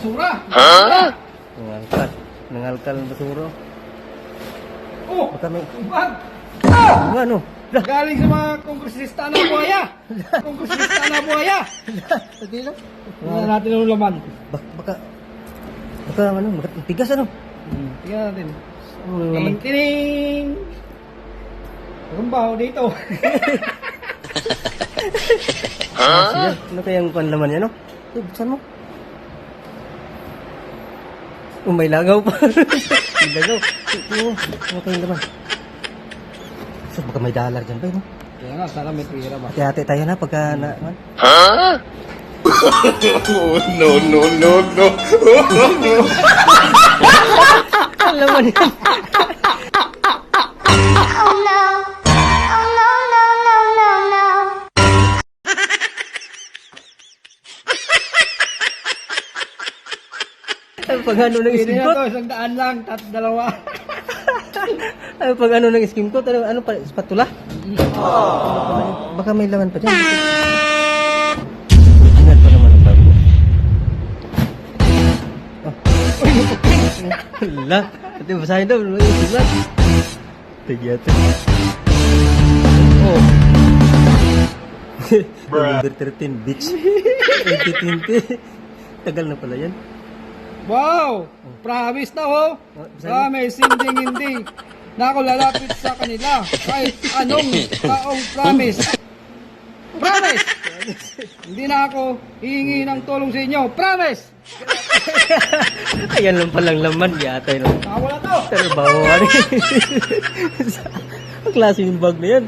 basura. Nangalkal. Nangalkal ng basura. Oh, Baka may... bag. Ano? Lah! Galing sa mga kongresista na buhaya. Kongresista na buhaya. Hindi lang. Tingnan natin ang laman. Baka... Baka ano? Baka tigas ano? Tingnan natin. Ano naman? Tining! Ang baho dito. Siya. Ano kayang panlaman niya, no? Buksan mo. May langaw pa. May langaw. Ano kayang laman? So, baka may dollar dyan ba, no? Kaya nga, sana may pira ba? Hati-hati tayo na pagka na... No, no, no, no. Ang laman yan. Oh no. Oh no, no, no, no, no. Pag ano ng Pwede skim na coat? to, 100 lang, dalawa. Pag ano ng skim coat? Ano pa? Spatula? Baka may laman pa dyan. Ingat pa naman ang bago. Hala. Ito basahin daw. Sulat. Tigyate. Oh. November 13, bitch. 2020. Tagal na pala yan. Wow! Promise na oh! Promise, hindi. Na ako lalapit sa kanila. Kahit anong taong promise. Promise! Hindi na ako hihingi ng tulong sa inyo. Promise! Ayan lang palang laman. Yata yun. Wala to! Pero bawa rin. Ang klase yung bag na yan.